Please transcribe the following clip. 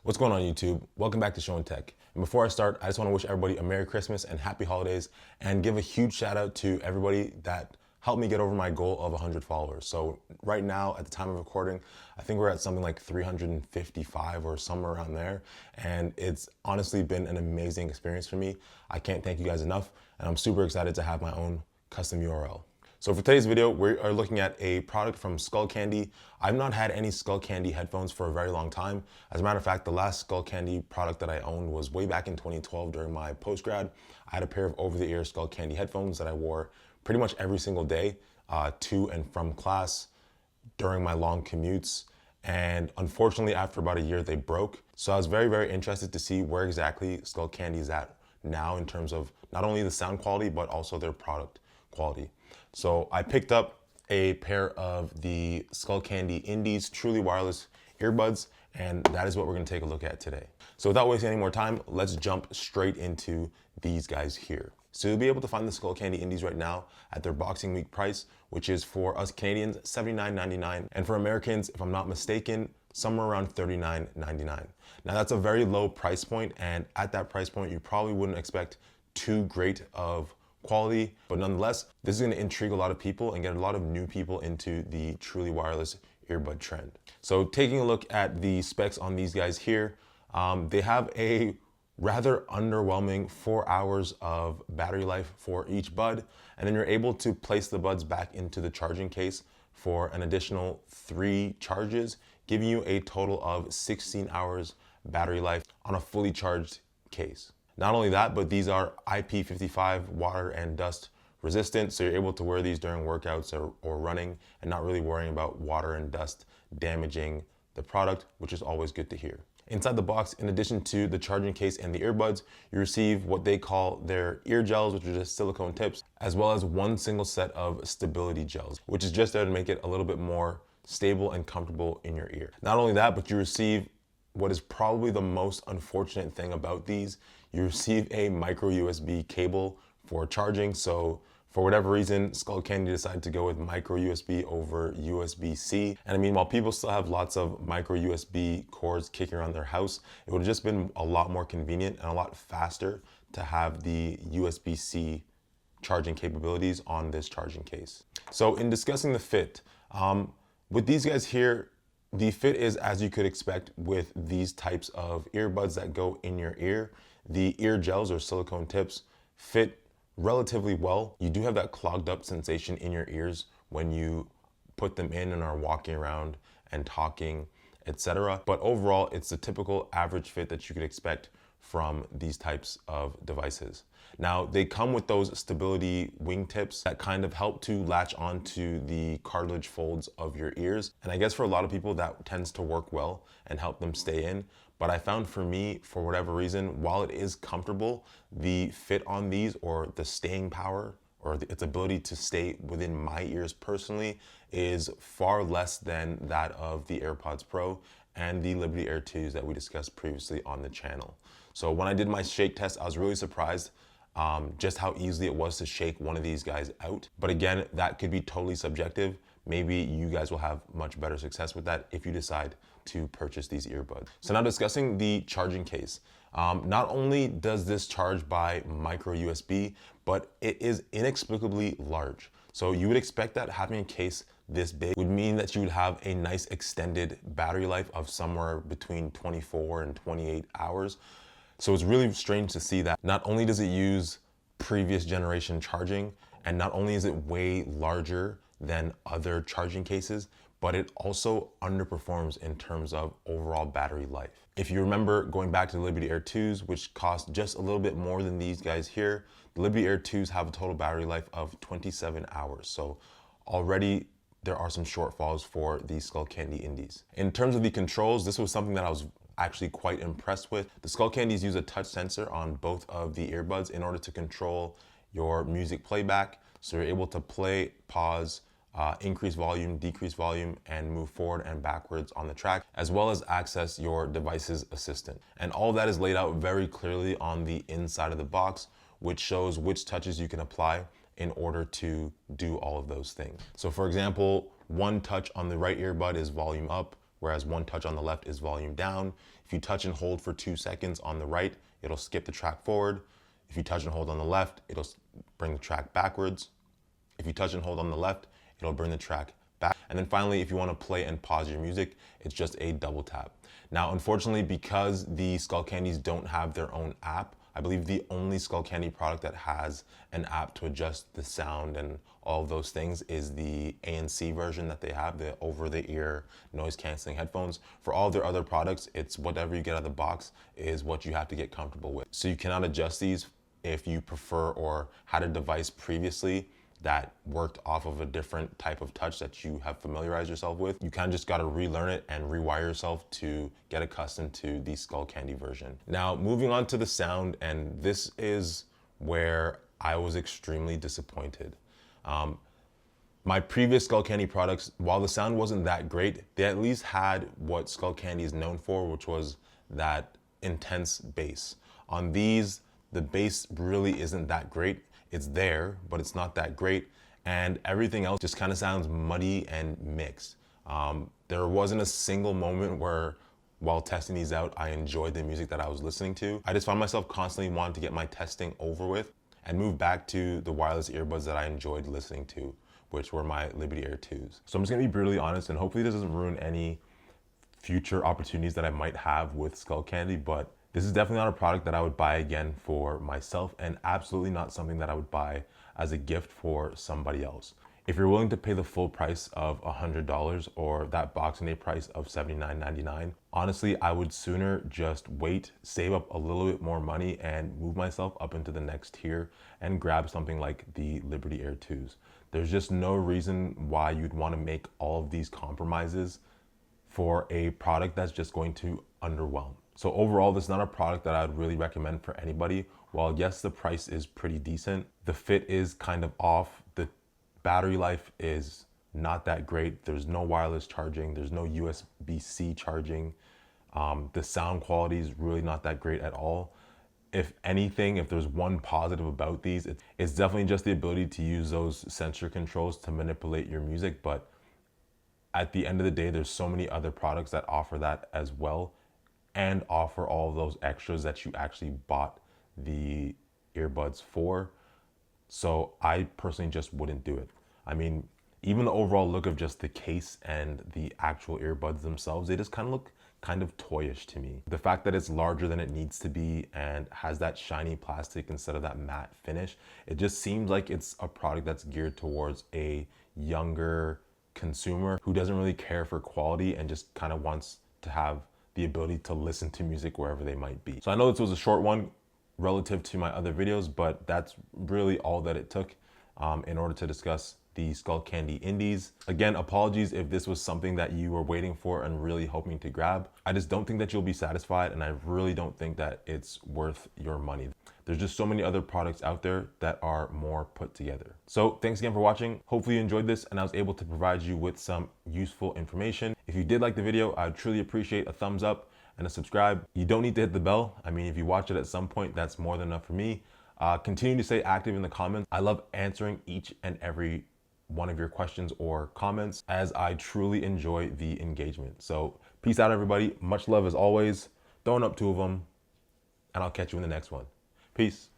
What's going on YouTube? Welcome back to Show and Tech. And before I start, I just want to wish everybody a Merry Christmas and Happy Holidays and give a huge shout out to everybody that helped me get over my goal of 100 followers. So right now, at the time of recording, I think we're at something like 355 or somewhere around there. And it's honestly been an amazing experience for me. I can't thank you guys enough. And I'm super excited to have my own custom URL. So for today's video, we are looking at a product from Skullcandy. I've not had any Skullcandy headphones for a very long time. As a matter of fact, the last Skullcandy product that I owned was way back in 2012 during my postgrad. I had a pair of over-the-ear Skullcandy headphones that I wore pretty much every single day to and from class during my long commutes. And unfortunately, after about a year, they broke. So I was very, very interested to see where exactly Skullcandy is at now in terms of not only the sound quality, but also their product quality. So I picked up a pair of the Skullcandy Indy's truly wireless earbuds, and that is what we're gonna take a look at today. So without wasting any more time, let's jump straight into these guys here. So you'll be able to find the Skullcandy Indies right now at their Boxing Week price, which is for us Canadians, $79.99, and for Americans, if I'm not mistaken, somewhere around $39.99. Now that's a very low price point, and at that price point, you probably wouldn't expect too great of quality, but nonetheless, this is going to intrigue a lot of people and get a lot of new people into the truly wireless earbud trend. So taking a look at the specs on these guys here, they have a rather underwhelming 4 hours of battery life for each bud, and then you're able to place the buds back into the charging case for an additional 3 charges, giving you a total of 16 hours battery life on a fully charged case. Not only that, but these are IP55 water and dust resistant, so you're able to wear these during workouts or running and not really worrying about water and dust damaging the product, which is always good to hear. Inside the box, in addition to the charging case and the earbuds, you receive what they call their ear gels, which are just silicone tips, as well as one single set of stability gels, which is just there to make it a little bit more stable and comfortable in your ear. Not only that, but you receive what is probably the most unfortunate thing about these. You receive a micro USB cable for charging. So for whatever reason, Skullcandy decided to go with micro USB over USB-C. And I mean, while people still have lots of micro USB cords kicking around their house, it would have just been a lot more convenient and a lot faster to have the USB-C charging capabilities on this charging case. So in discussing the fit, with these guys here, the fit is as you could expect with these types of earbuds that go in your ear. The ear gels or silicone tips fit relatively well. You do have that clogged up sensation in your ears when you put them in and are walking around and talking, etc. But overall, it's the typical average fit that you could expect from these types of devices. Now, they come with those stability wingtips that kind of help to latch onto the cartilage folds of your ears. And I guess for a lot of people that tends to work well and help them stay in. But I found for me, for whatever reason, while it is comfortable, the fit on these or the staying power or its ability to stay within my ears personally is far less than that of the AirPods Pro and the Liberty Air 2s that we discussed previously on the channel. So when I did my shake test, I was really surprised just how easily it was to shake one of these guys out. But again, that could be totally subjective. Maybe you guys will have much better success with that if you decide to purchase these earbuds. So now discussing the charging case. Not only does this charge by micro USB, but it is inexplicably large. So you would expect that having a case this big would mean that you would have a nice extended battery life of somewhere between 24 and 28 hours. So it's really strange to see that not only does it use previous generation charging, and not only is it way larger than other charging cases, but it also underperforms in terms of overall battery life. If you remember going back to the Liberty Air 2s, which cost just a little bit more than these guys here, the Liberty Air 2s have a total battery life of 27 hours. So already there are some shortfalls for the Skullcandy Indies. In terms of the controls, this was something that I was actually quite impressed with. The Skullcandies use a touch sensor on both of the earbuds in order to control your music playback. So you're able to play, pause, increase volume, decrease volume, and move forward and backwards on the track, as well as access your device's assistant. And all of that is laid out very clearly on the inside of the box, which shows which touches you can apply in order to do all of those things. So for example, one touch on the right earbud is volume up, whereas one touch on the left is volume down. If you touch and hold for 2 seconds on the right, it'll skip the track forward. If you touch and hold on the left, it'll bring the track backwards. If you touch and hold on the left, it'll bring the track back. And then finally, if you want to play and pause your music, it's just a double tap. Now, unfortunately, because the Skullcandies don't have their own app, I believe the only Skullcandy product that has an app to adjust the sound and all of those things is the ANC version that they have, the over-the-ear noise canceling headphones. For all their other products, it's whatever you get out of the box is what you have to get comfortable with. So you cannot adjust these if you prefer or had a device previously that worked off of a different type of touch that you have familiarized yourself with. You kind of just gotta relearn it and rewire yourself to get accustomed to the Skullcandy version. Now, moving on to the sound, and this is where I was extremely disappointed. My previous Skullcandy products, while the sound wasn't that great, they at least had what Skullcandy is known for, which was that intense bass. On these, the bass really isn't that great. It's there, but it's not that great. And everything else just kind of sounds muddy and mixed. There wasn't a single moment where, while testing these out, I enjoyed the music that I was listening to. I just found myself constantly wanting to get my testing over with and move back to the wireless earbuds that I enjoyed listening to, which were my Liberty Air 2s. So I'm just gonna be brutally honest, and hopefully this doesn't ruin any future opportunities that I might have with Skullcandy, but this is definitely not a product that I would buy again for myself, and absolutely not something that I would buy as a gift for somebody else. If you're willing to pay the full price of $100 or that Boxing Day price of $79.99, honestly, I would sooner just wait, save up a little bit more money, and move myself up into the next tier and grab something like the Liberty Air 2s. There's just no reason why you'd want to make all of these compromises for a product that's just going to underwhelm. So overall, this is not a product that I would really recommend for anybody. While yes, the price is pretty decent, the fit is kind of off. The battery life is not that great. There's no wireless charging. There's no USB-C charging. The sound quality is really not that great at all. If anything, if there's one positive about these, it's definitely just the ability to use those sensor controls to manipulate your music. But at the end of the day, there's so many other products that offer that as well, and offer all of those extras that you actually bought the earbuds for. So I personally just wouldn't do it. I mean, even the overall look of just the case and the actual earbuds themselves, they just kind of look kind of toyish to me. The fact that it's larger than it needs to be and has that shiny plastic instead of that matte finish, it just seems like it's a product that's geared towards a younger consumer who doesn't really care for quality and just kind of wants to have the ability to listen to music wherever they might be. So I know this was a short one relative to my other videos, but that's really all that it took in order to discuss the Skullcandy Indies. Again, apologies if this was something that you were waiting for and really hoping to grab. I just don't think that you'll be satisfied, and I really don't think that it's worth your money. There's just so many other products out there that are more put together. So thanks again for watching. Hopefully you enjoyed this and I was able to provide you with some useful information. If you did like the video, I'd truly appreciate a thumbs up and a subscribe. You don't need to hit the bell. I mean, if you watch it at some point, that's more than enough for me. Continue to stay active in the comments. I love answering each and every one of your questions or comments, as I truly enjoy the engagement. So peace out, everybody. Much love as always. Throwing up 2 of them, and I'll catch you in the next one. Peace.